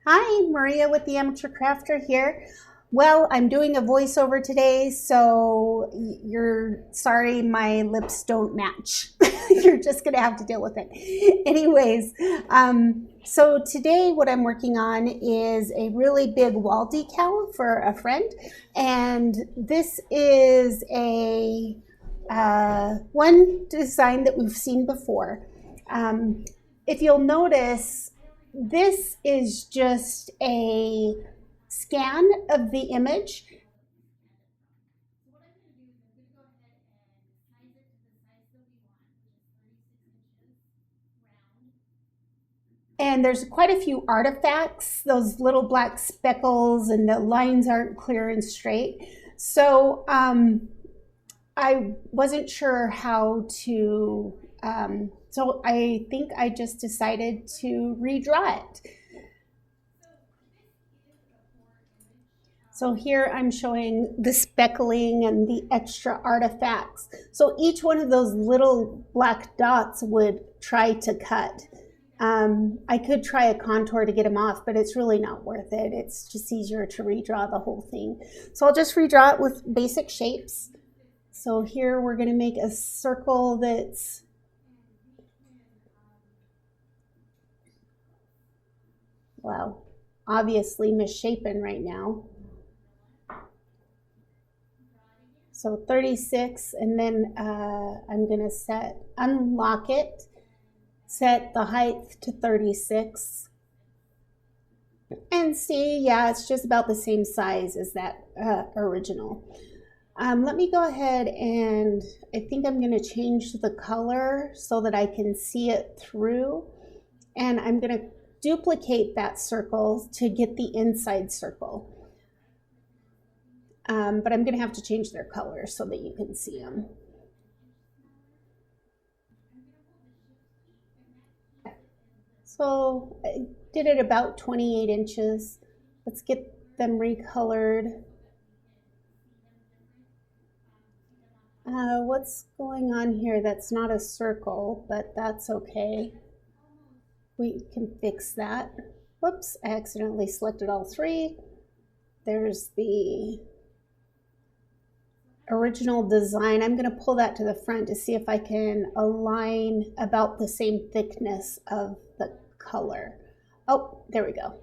Hi, Maria with the Amateur Crafter here. Well, I'm doing a voiceover today, so you're sorry my lips don't match. You're just gonna have to deal with it. Anyways, so today what I'm working on is a really big wall decal for a friend, and this is a one design that we've seen before. If you'll notice, this is just a scan of the image, and there's quite a few artifacts, those little black speckles, and the lines aren't clear and straight. So I wasn't sure how to, so I think I just decided to redraw it. So here I'm showing the speckling and the extra artifacts. So each one of those little black dots would try to cut. I could try a contour to get them off, but it's really not worth it. It's just easier to redraw the whole thing. So I'll just redraw it with basic shapes. So here we're going to make a circle that's well, obviously misshapen right now. So 36, and then I'm going to unlock it, set the height to 36, and see, yeah, it's just about the same size as that original. Let me go ahead and I think I'm going to change the color so that I can see it through, and I'm going to duplicate that circle to get the inside circle. But I'm going to have to change their color so that you can see them. So I did it about 28 inches. Let's get them recolored. What's going on here? That's not a circle, but that's okay. We can fix that. Whoops, I accidentally selected all three. There's the original design. I'm going to pull that to the front to see if I can align about the same thickness of the color. Oh, there we go.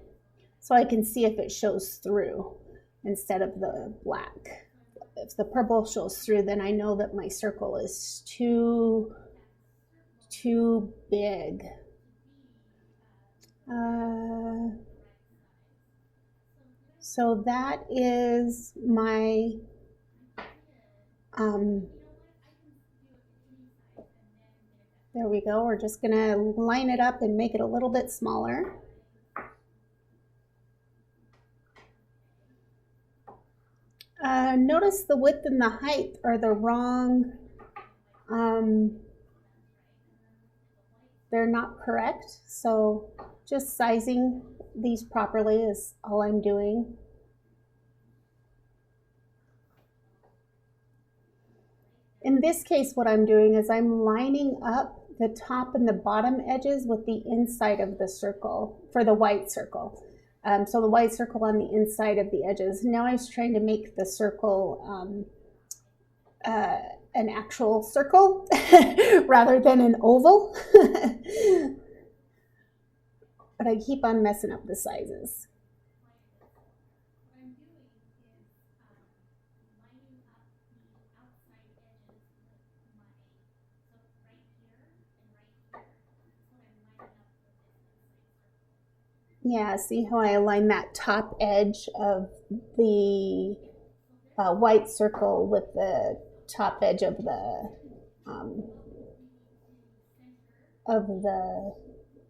So I can see if it shows through instead of the black. If the purple shows through, then I know that my circle is too big. So that is my there we go. We're just going to line it up and make it a little bit smaller. Notice the width and the height are the wrong, they're not correct. So just sizing these properly is all I'm doing. In this case, what I'm doing is I'm lining up the top and the bottom edges with the inside of the circle for the white circle. So the white circle on the inside of the edges. Now I was trying to make the circle an actual circle rather than an oval. But I keep on messing up the sizes. Yeah, see how I align that top edge of the white circle with the top edge of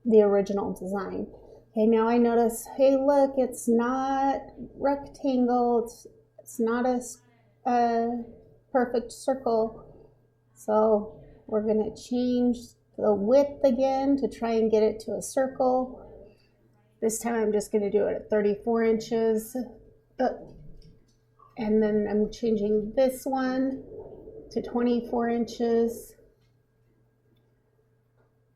the original design. Okay, now I notice, hey, look, it's not rectangle. It's not a perfect circle. So we're going to change the width again to try and get it to a circle. This time I'm just going to do it at 34 inches. And then I'm changing this one to 24 inches.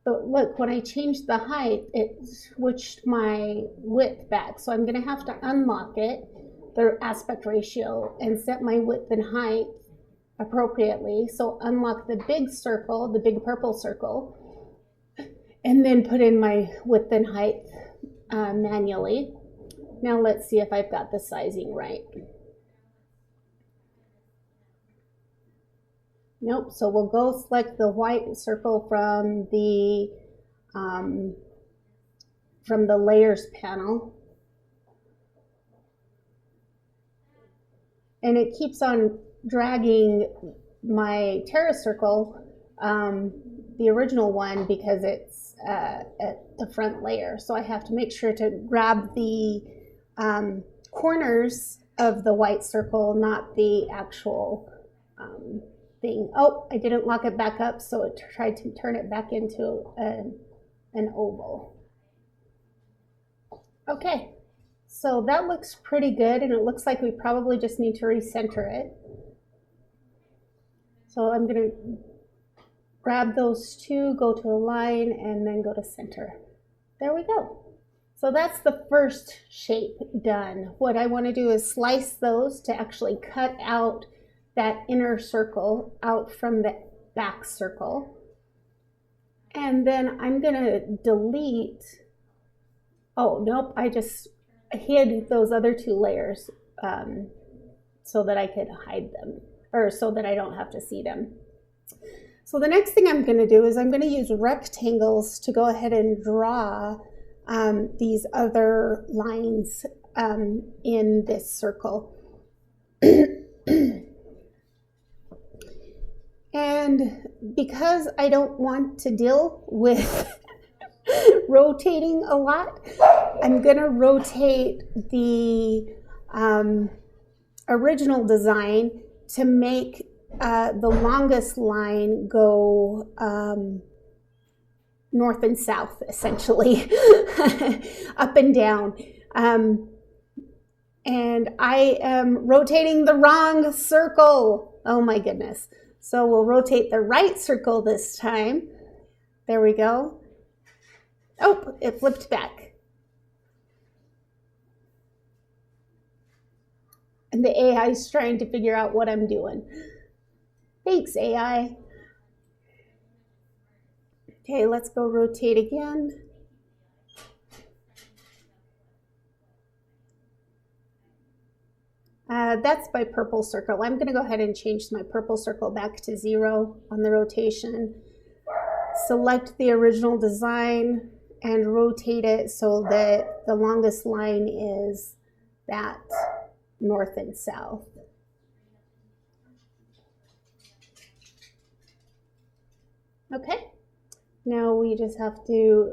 But look, when I changed the height, it switched my width back. So I'm gonna have to unlock it, the aspect ratio, and set my width and height appropriately. So unlock the big circle, the big purple circle, and then put in my width and height manually. Now let's see if I've got the sizing right. Nope, so we'll go select the white circle from the layers panel. And it keeps on dragging my terrace circle, the original one, because it's at the front layer. So I have to make sure to grab the corners of the white circle, not the actual thing. Oh, I didn't lock it back up, so it tried to turn it back into an oval. Okay, so that looks pretty good, and it looks like we probably just need to recenter it. So I'm going to grab those two, go to a line, and then go to center. There we go. So that's the first shape done. What I want to do is slice those to actually cut out that inner circle out from the back circle. And then I'm going to delete, oh, nope, I just hid those other two layers so that I could hide them, or so that I don't have to see them. So the next thing I'm going to do is I'm going to use rectangles to go ahead and draw these other lines in this circle. And because I don't want to deal with rotating a lot, I'm going to rotate the original design to make the longest line go north and south, essentially, up and down. And I am rotating the wrong circle. Oh my goodness. So we'll rotate the right circle this time. There we go. Oh, it flipped back. And the AI is trying to figure out what I'm doing. Thanks, AI. Okay, let's go rotate again. That's my purple circle. I'm going to go ahead and change my purple circle back to 0 on the rotation. Select the original design and rotate it so that the longest line is that north and south. Okay, now we just have to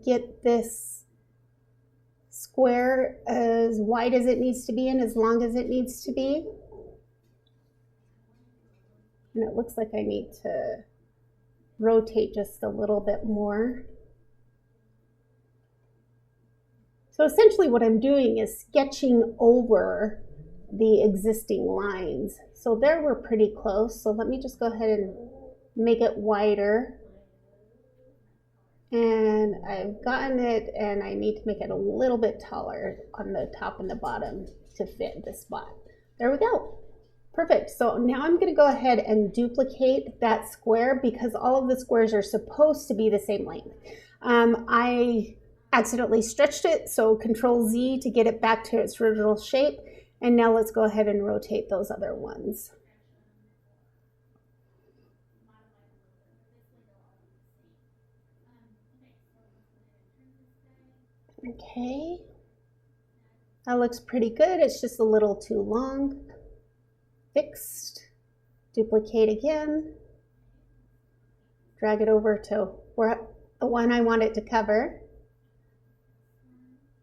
get this square as wide as it needs to be and as long as it needs to be. And it looks like I need to rotate just a little bit more. So essentially what I'm doing is sketching over the existing lines. So there we're pretty close. So let me just go ahead and make it wider. And I've gotten it, and I need to make it a little bit taller on the top and the bottom to fit the spot. There we go. Perfect. So now I'm going to go ahead and duplicate that square because all of the squares are supposed to be the same length. I accidentally stretched it, so Control Z to get it back to its original shape. And now let's go ahead and rotate those other ones. Okay, that looks pretty good. It's just a little too long. Fixed. Duplicate again. Drag it over to where the one I want it to cover.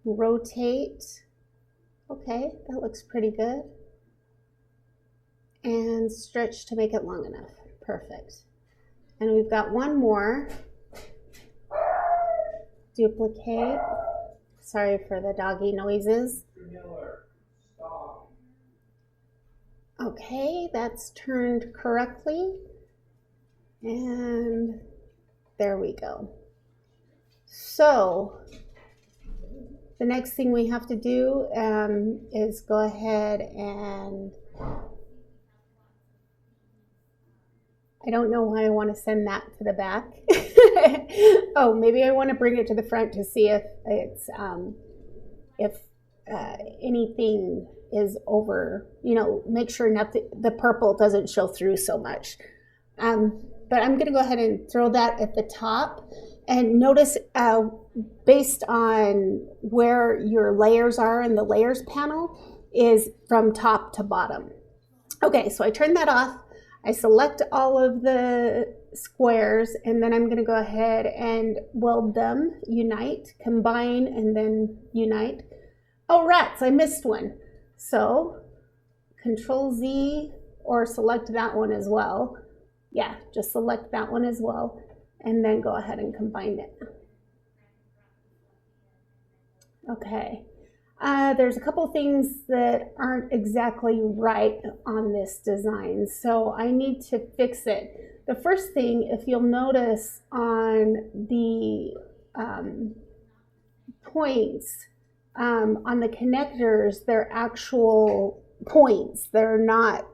Rotate. Okay, that looks pretty good. And stretch to make it long enough. Perfect. And we've got one more. Duplicate. Sorry for the doggy noises. Okay, that's turned correctly. And There we go. So the next thing we have to do is go ahead and, I don't know why I want to send that to the back. Oh, maybe I want to bring it to the front to see if it's, anything is over, you know, make sure nothing, the purple doesn't show through so much. But I'm going to go ahead and throw that at the top, and notice based on where your layers are in the layers panel is from top to bottom. Okay, so I turn that off. I select all of the squares, and then I'm going to go ahead and weld them, unite, combine, and then unite. Oh, rats, I missed one. So Control Z, or select that one as well. Yeah, just select that one as well, and then go ahead and combine it. Okay, there's a couple things that aren't exactly right on this design, so I need to fix it. The first thing, if you'll notice on the points, on the connectors, they're actual points. They're not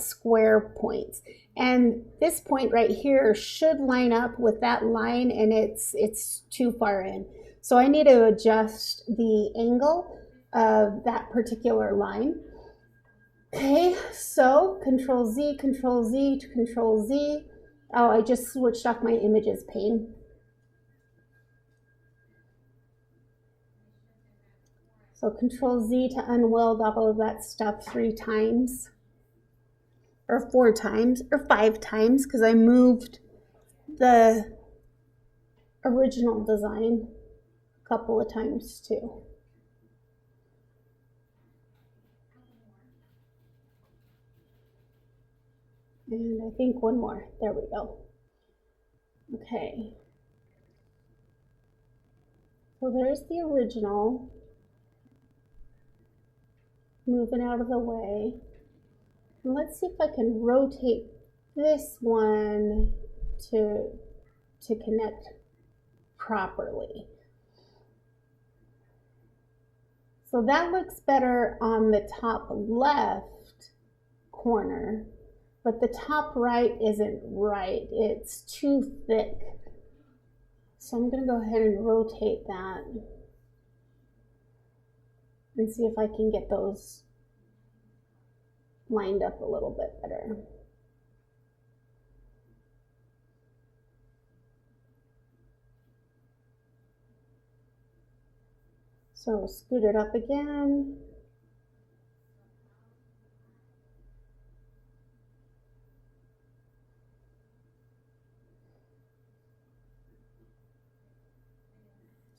square points. And this point right here should line up with that line, and it's too far in. So I need to adjust the angle of that particular line. Okay, so Control Z, Control Z, Control Z. Oh, I just switched off my images pane. So Control Z to unweld all of that stuff 3 times, or 4 times, or 5 times, because I moved the original design a couple of times too. And I think one more. There we go. Okay. So there's the original. Move it out of the way. And let's see if I can rotate this one to connect properly. So that looks better on the top left corner, but the top right isn't right. It's too thick. So I'm going to go ahead and rotate that and see if I can get those lined up a little bit better. So scoot it up again.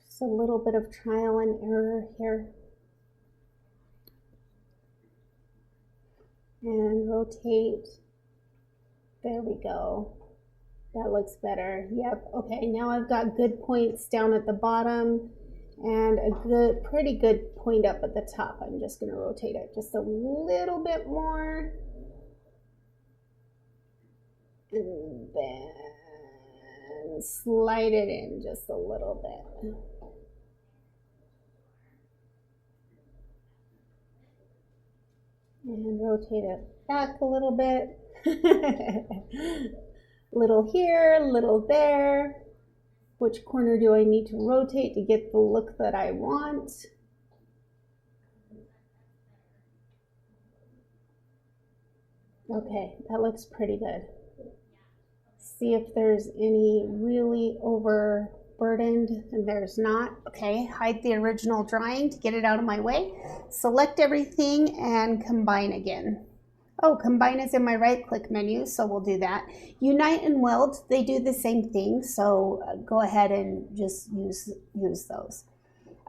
Just a little bit of trial and error here. And rotate. There we go. That looks better. Yep. Okay, now I've got good points down at the bottom and a pretty good point up at the top. I'm just going to rotate it just a little bit more. And then slide it in just a little bit. And rotate it back a little bit. Little here, little there. Which corner do I need to rotate to get the look that I want? Okay, that looks pretty good. See if there's any really overburdened, and there's not. Okay, hide the original drawing to get it out of my way. Select everything and combine again. Oh, combine is in my right-click menu, so we'll do that. Unite and weld, they do the same thing, so go ahead and just use those.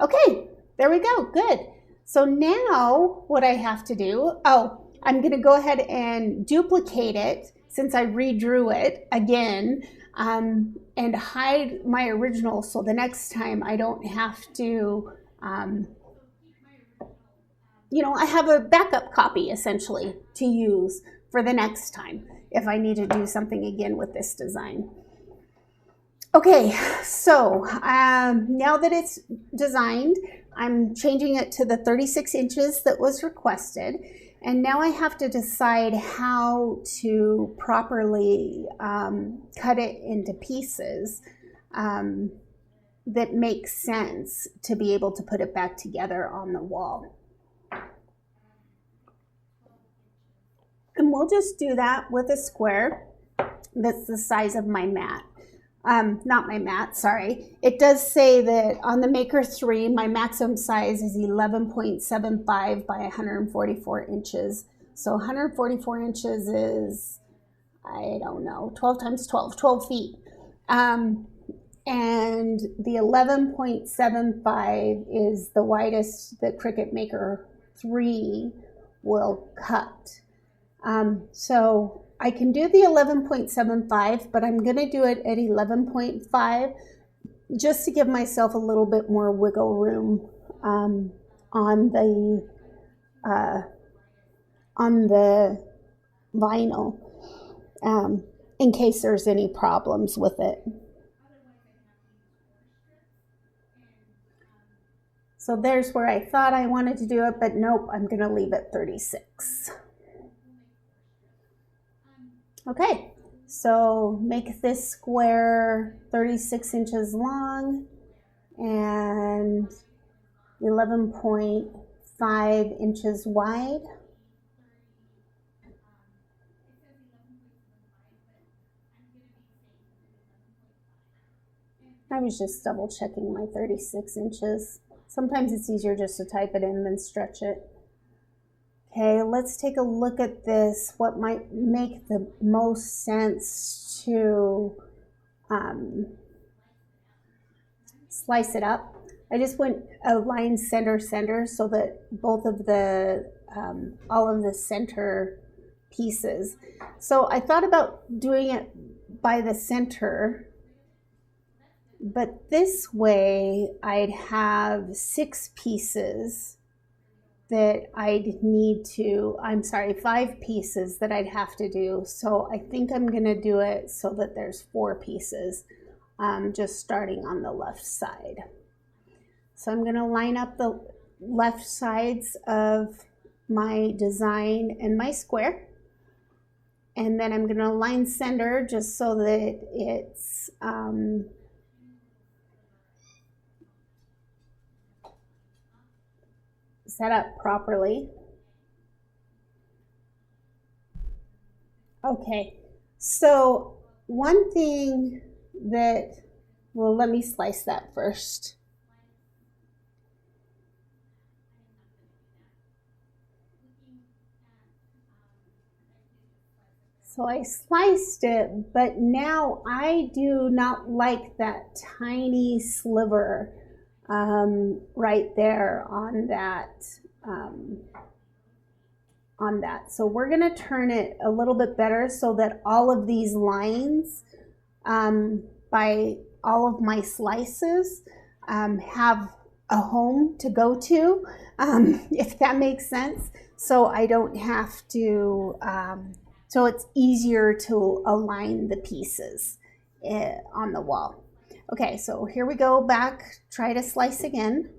Okay, there we go, good. So now what I have to do, I'm gonna go ahead and duplicate it since I redrew it again, and hide my original so the next time I don't have to, you know, I have a backup copy essentially to use for the next time if I need to do something again with this design. Okay, so now that it's designed, I'm changing it to the 36 inches that was requested. And now I have to decide how to properly cut it into pieces that make sense to be able to put it back together on the wall. And we'll just do that with a square that's the size of my mat. Not my mat, sorry. It does say that on the Maker 3, my maximum size is 11.75 by 144 inches. So 144 inches is, I don't know, 12 times 12 feet. And the 11.75 is the widest that Cricut Maker 3 will cut. So I can do the 11.75, but I'm going to do it at 11.5 just to give myself a little bit more wiggle room on the vinyl in case there's any problems with it. So there's where I thought I wanted to do it, but nope, I'm going to leave it 36. Okay, so make this square 36 inches long and 11.5 inches wide. I was just double checking my 36 inches. Sometimes it's easier just to type it in than stretch it. Okay, let's take a look at this. What might make the most sense to slice it up. I just went a line center so that both of the all of the center pieces. So I thought about doing it by the center, but this way I'd have 6 pieces that I'd need to, 5 pieces that I'd have to do. So I think I'm gonna do it so that there's 4 pieces, just starting on the left side. So I'm gonna line up the left sides of my design and my square. And then I'm gonna line center just so that it's set up properly. Okay, so one thing that, well, let me slice that first. So I sliced it, but now I do not like that tiny sliver right there on that. So we're going to turn it a little bit better so that all of these lines by all of my slices have a home to go to, if that makes sense. So I don't have to, so it's easier to align the pieces on the wall. Okay, so here we go back, try to slice again.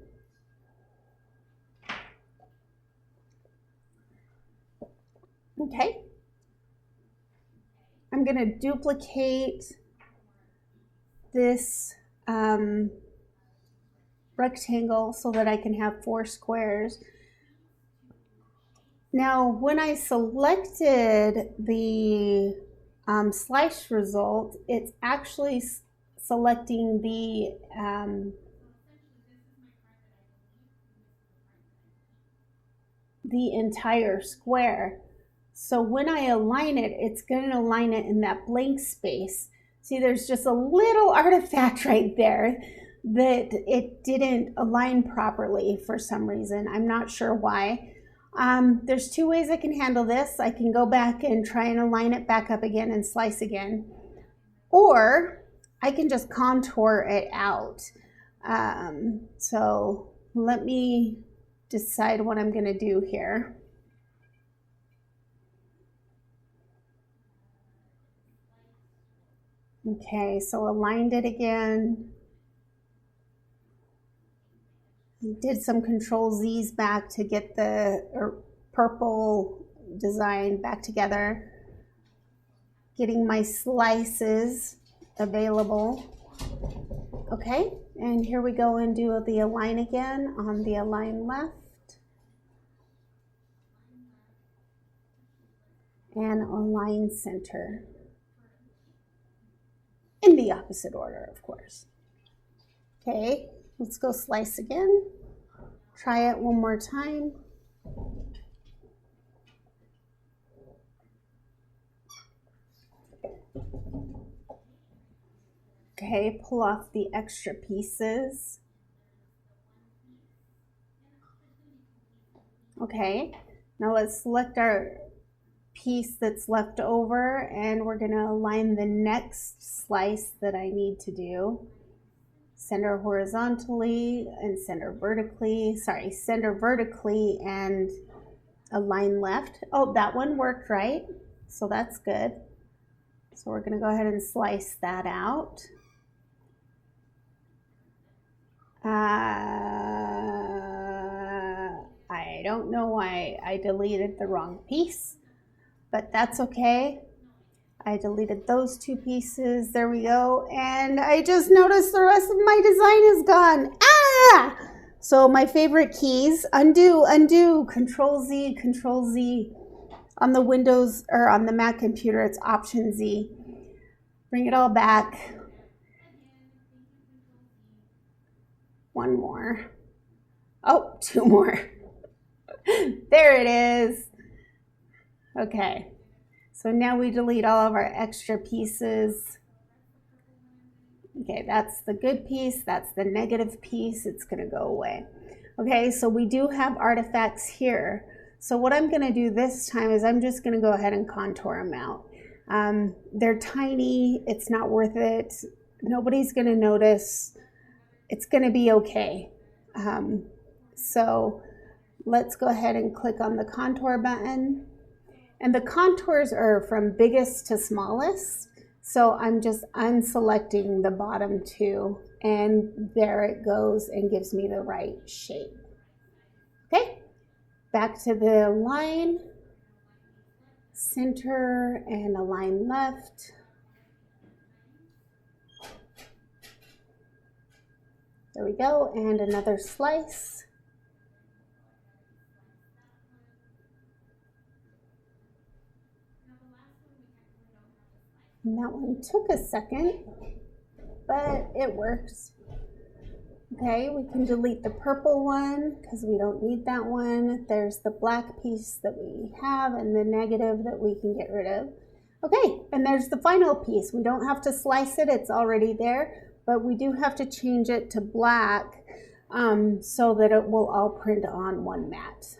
Okay, I'm gonna duplicate this rectangle so that I can have 4 squares. Now, when I selected the slice result, it's actually selecting the entire square. So when I align it, it's going to align it in that blank space. See, there's just a little artifact right there that it didn't align properly for some reason. I'm not sure why. There's 2 ways I can handle this. I can go back and try and align it back up again and slice again. Or I can just contour it out. So let me decide what I'm going to do here. Okay, so aligned it again. Did some Control Z's back to get the purple design back together. Getting my slices available. Okay, and here we go and do the align again on the align left. And align center. In the opposite order, of course. Okay, let's go slice again. Try it one more time. Okay, pull off the extra pieces. Okay, now let's select our piece that's left over and we're going to align the next slice that I need to do. Center horizontally and center vertically. Sorry, center vertically and align left. Oh, that one worked right. So that's good. So we're going to go ahead and slice that out. I don't know why I deleted the wrong piece, but that's okay. I deleted those two pieces. There we go. And I just noticed the rest of my design is gone. Ah! So my favorite keys, undo, undo, Control Z, Control Z. On the Windows or on the Mac computer, it's Option Z. Bring it all back. One more. Oh, two more. There it is. Okay. So now we delete all of our extra pieces. Okay, that's the good piece. That's the negative piece. It's going to go away. Okay, so we do have artifacts here. So what I'm going to do this time is I'm just going to go ahead and contour them out. They're tiny. It's not worth it. Nobody's going to notice. It's going to be okay. So let's go ahead and click on the contour button. And the contours are from biggest to smallest. So I'm just unselecting the bottom two and there it goes and gives me the right shape. Okay, back to the line, center and align left. There we go, and another slice. And that one took a second, but it works. Okay, we can delete the purple one because we don't need that one. There's the black piece that we have and the negative that we can get rid of. Okay, and there's the final piece. We don't have to slice it, it's already there, but we do have to change it to black so that it will all print on one mat.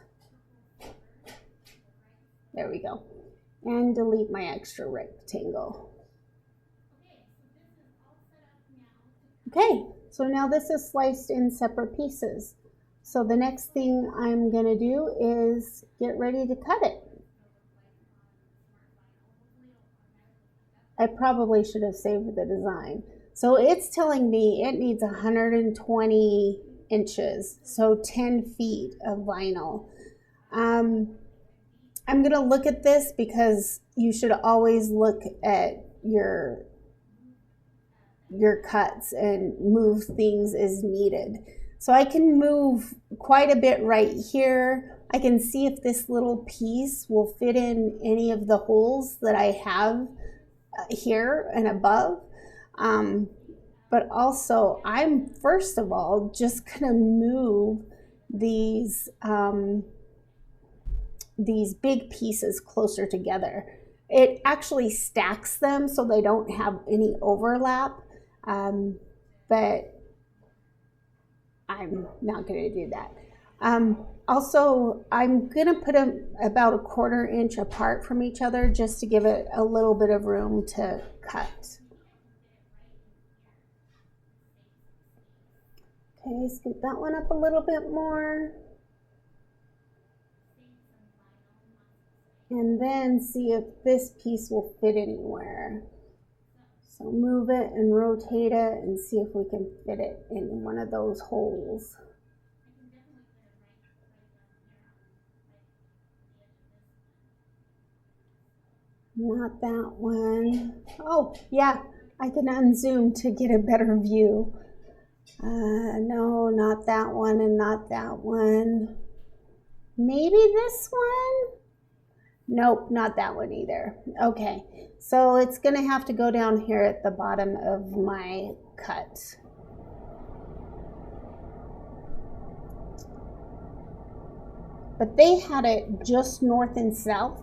There we go. And delete my extra rectangle. Okay, so now this is sliced in separate pieces. So the next thing I'm going to do is get ready to cut it. I probably should have saved the design. So it's telling me it needs 120 inches, so 10 feet of vinyl. I'm going to look at this because you should always look at your cuts and move things as needed. So I can move quite a bit right here. I can see if this little piece will fit in any of the holes that I have here and above. But also I'm first of all just gonna move these big pieces closer together. It actually stacks them so they don't have any overlap. But I'm not going to do that. Also, I'm going to put them about a 1/4 inch apart from each other just to give it a little bit of room to cut. Okay, scoot that one up a little bit more. And then see if this piece will fit anywhere. So move it and rotate it and see if we can fit it in one of those holes. Not that one. Oh, yeah, I can unzoom to get a better view. No, not that one and not that one. Maybe this one? Nope, not that one either. Okay, so it's gonna have to go down here at the bottom of my cut. But they had it just north and south,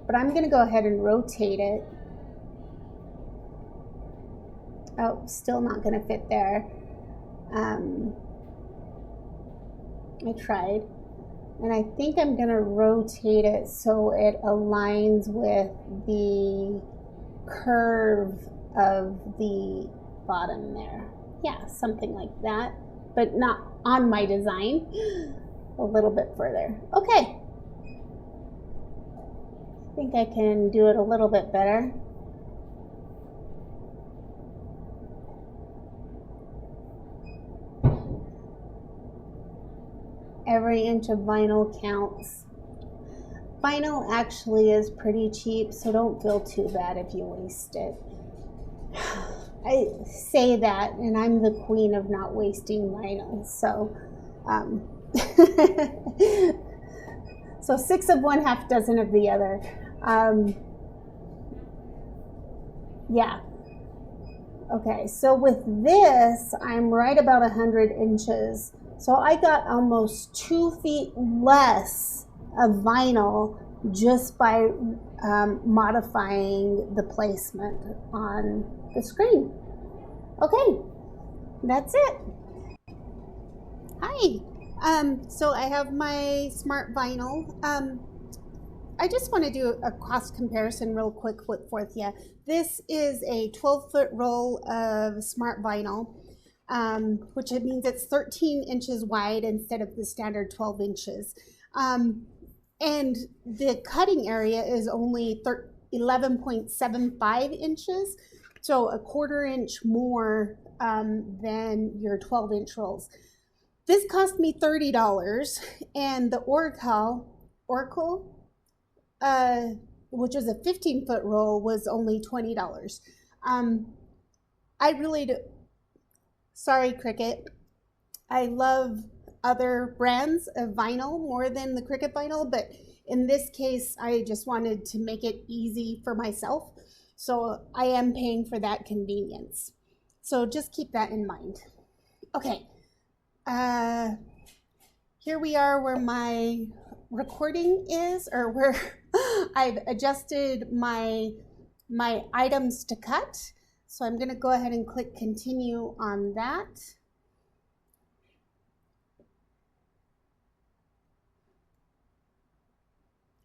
but I'm gonna go ahead and rotate it. Oh, still not gonna fit there. I tried. And I think I'm gonna rotate it so it aligns with the curve of the bottom there. Yeah, something like that, but not on my design. A little bit further. Okay. I think I can do it a little bit better. Every inch of vinyl counts. Vinyl actually is pretty cheap, so don't feel too bad if you waste it. I say that, and I'm the queen of not wasting vinyl, so so 6 of one, half dozen of the other. Yeah. Okay, so with this, I'm right about 100 inches. So I got almost 2 feet less of vinyl just by modifying the placement on the screen. Okay, that's it. Hi. So I have my Smart Vinyl. I just want to do a cost comparison real quick with you. This is a 12-foot roll of Smart Vinyl, which means it's 13 inches wide instead of the standard 12 inches. And the cutting area is only 11.75 inches, so a 1/4 inch more than your 12-inch rolls. This cost me $30, and the Oracle, which is a 15-foot roll, was only $20. I really do. Sorry, Cricut. I love other brands of vinyl more than the Cricut vinyl, but in this case, I just wanted to make it easy for myself. So I am paying for that convenience. So just keep that in mind. Okay. Here we are where my recording is, or where I've adjusted my items to cut. So I'm going to go ahead and click continue on that.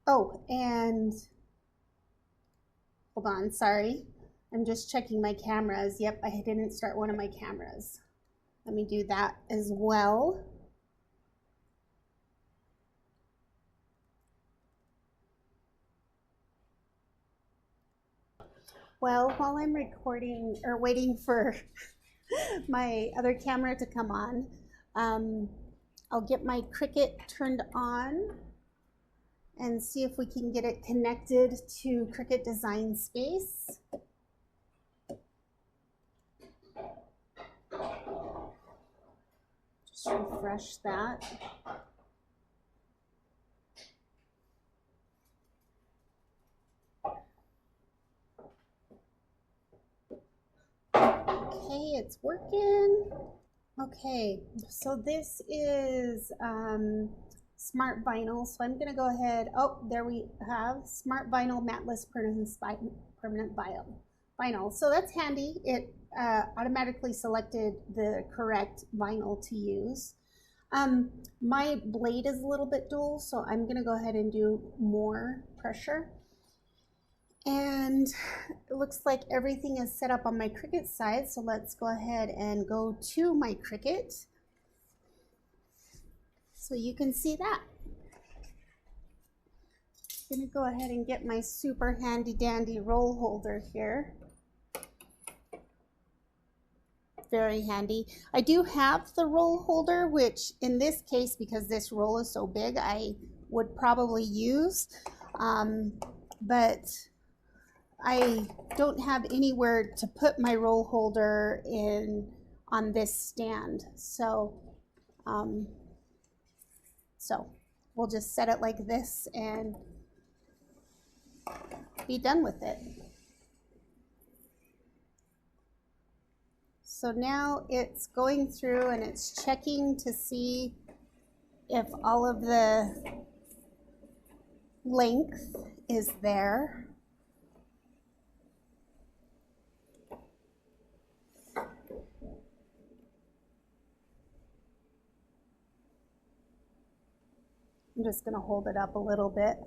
Oh, and hold on, sorry. I'm just checking my cameras. Yep, I didn't start one of my cameras. Let me do that as well. Well, while I'm recording or waiting for my other camera to come on, I'll get my Cricut turned on and see if we can get it connected to Cricut Design Space. Just refresh that. Okay, it's working. Okay, so this is Smart Vinyl. So I'm gonna go ahead, oh, there we have Smart Vinyl Matless Permanent Vinyl. So that's handy. It automatically selected the correct vinyl to use. My blade is a little bit dull, so I'm gonna go ahead and do more pressure. And it looks like everything is set up on my Cricut side, so let's go ahead and go to my Cricut so you can see that. I'm gonna go ahead and get my super handy dandy roll holder here. very handy. I do have the roll holder, which in this case, because this roll is so big, I would probably use, but I don't have anywhere to put my roll holder in on this stand. So we'll just set it like this and be done with it. So now it's going through and it's checking to see if all of the length is there. I'm just going to hold it up a little bit.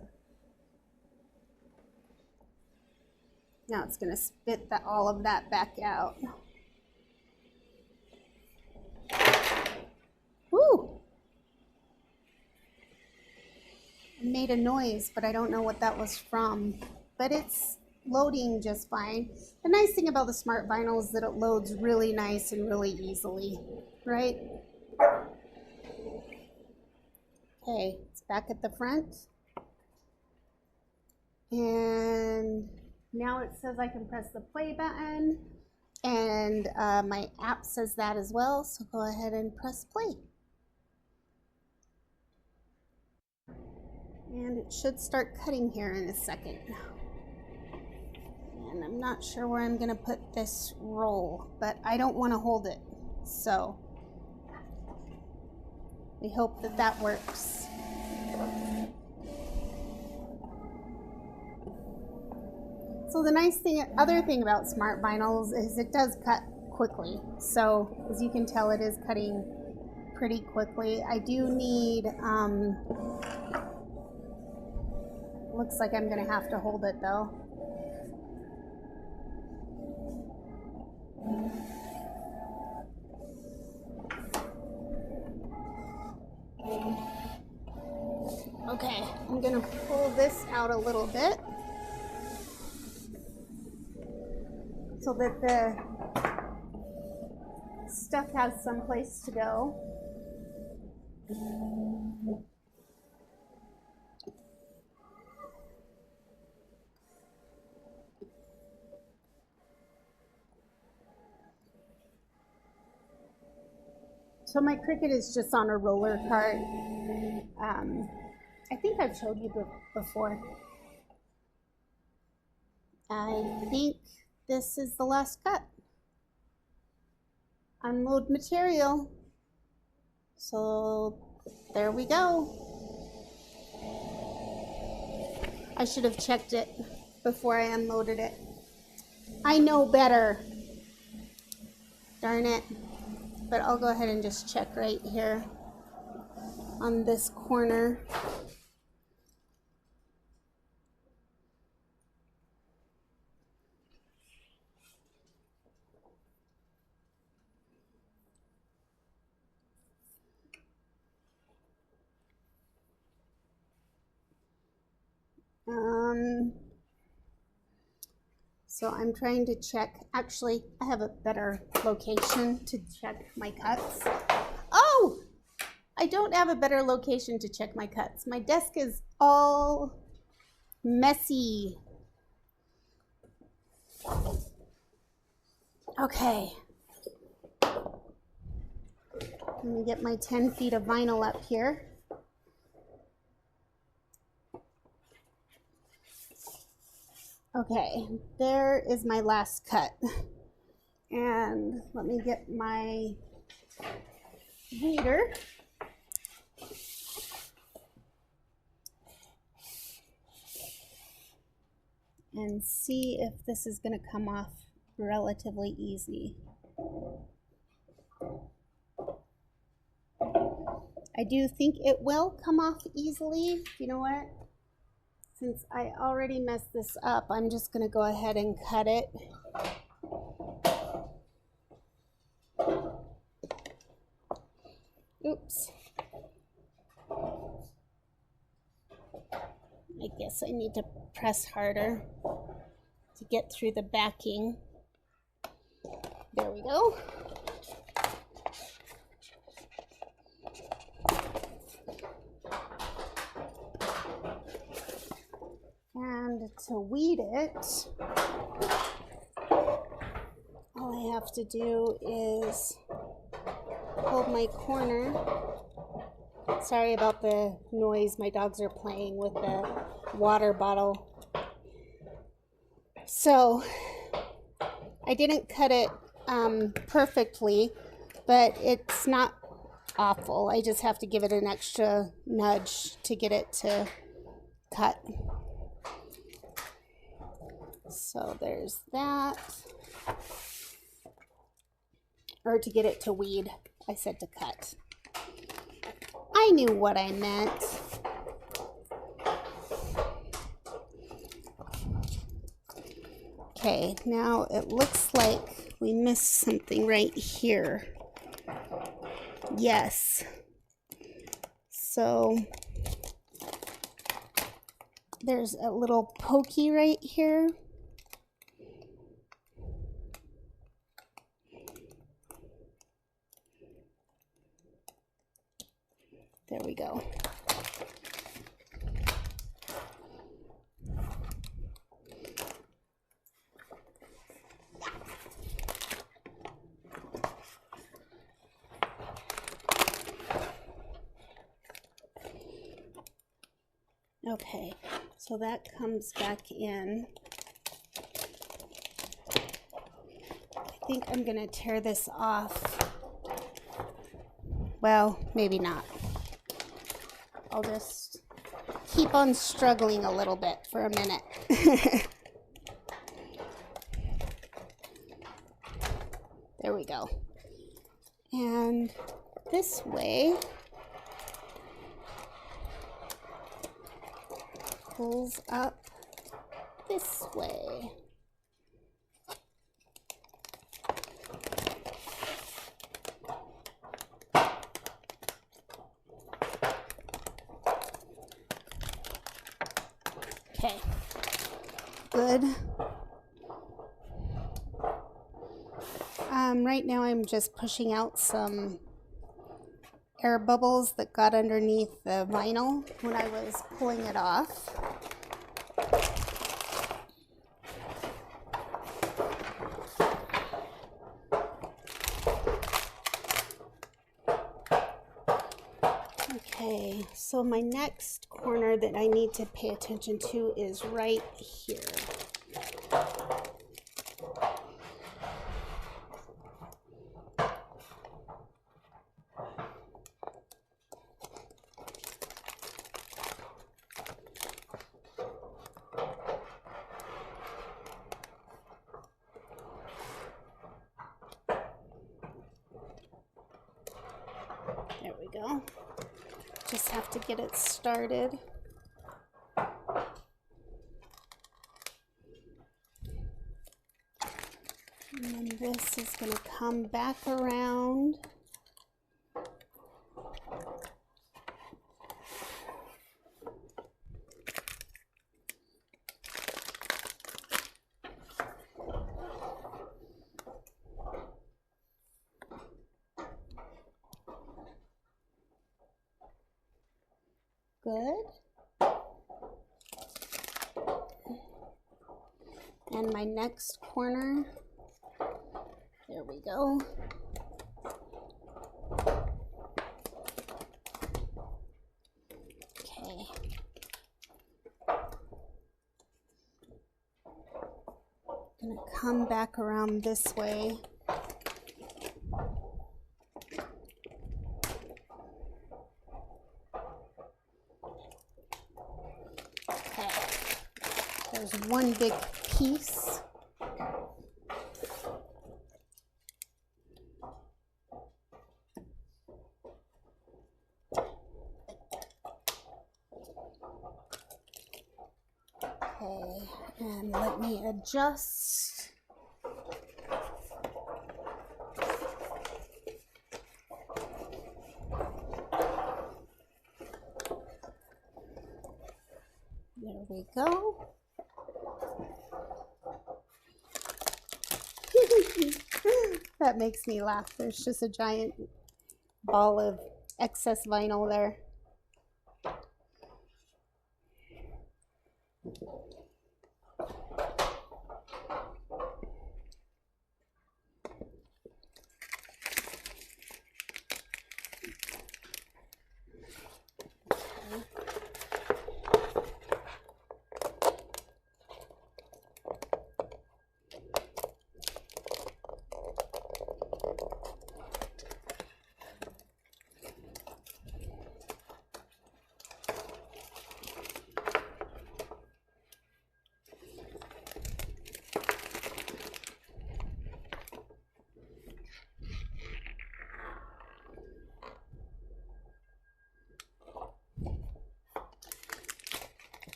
Now it's going to spit all of that back out. Woo! It made a noise, but I don't know what that was from. But it's loading just fine. The nice thing about the Smart Vinyl is that it loads really nice and really easily, right? Okay, it's back at the front. And now it says I can press the play button. And my app says that as well, so go ahead and press play. And it should start cutting here in a second. And I'm not sure where I'm gonna put this roll, but I don't wanna hold it. So we hope that that works. So the nice thing, other thing about Smart Vinyls is it does cut quickly. So as you can tell, it is cutting pretty quickly. I do need, looks like I'm gonna have to hold it though. Okay, I'm gonna pull this out a little bit so that the stuff has some place to go. So my Cricut is just on a roller cart. I think I've showed you before. I think this is the last cut. Unload material. So there we go. I should have checked it before I unloaded it. I know better. Darn it. But I'll go ahead and just check right here on this corner. So I'm trying to check, actually, I have a better location to check my cuts. Oh, I don't have a better location to check my cuts. My desk is all messy. Okay. Let me get my 10 feet of vinyl up here. Okay, there is my last cut. And let me get my reader. And see if this is going to come off relatively easy. I do think it will come off easily. You know what? Since I already messed this up, I'm just going to go ahead and cut it. Oops. I guess I need to press harder to get through the backing. There we go. to weed it, all I have to do is hold my corner. Sorry about the noise, my dogs are playing with the water bottle. So I didn't cut it perfectly, but it's not awful. I just have to give it an extra nudge to get it to cut. So there's that. Or to get it to weed. I said to cut. I knew what I meant. Okay, now it looks like we missed something right here. Yes. So there's a little pokey right here. There we go. Okay, so that comes back in. I think I'm gonna tear this off. Well, maybe not. I'll just keep on struggling a little bit for a minute. There we go. And this way pulls up this way. Okay, good. Right now I'm just pushing out some air bubbles that got underneath the vinyl when I was pulling it off. Okay, so my next corner that I need to pay attention to is right here. There we go. Just have to get it started. And then this is going to come back around. Good. And my next corner, there we go. Okay. Gonna come back around this way. There's one big piece. Okay, and let me adjust. There we go. That makes me laugh. There's just a giant ball of excess vinyl there.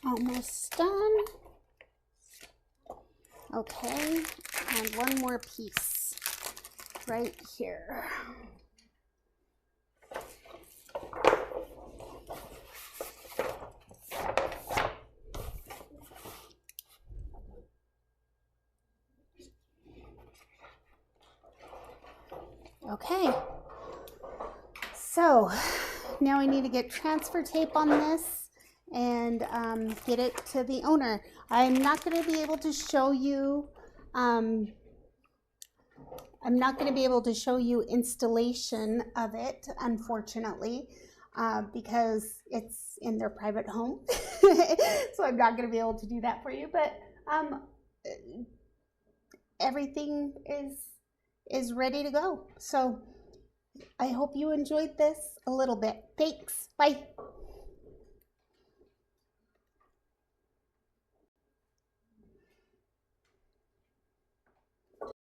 Almost done. Okay, and one more piece right here. Okay, so now we need to get transfer tape on this and get it to the owner. I'm not going to be able to show you installation of it, unfortunately, because it's in their private home. So I'm not going to be able to do that for you, but everything is ready to go. So I hope you enjoyed this a little bit. Thanks. Bye.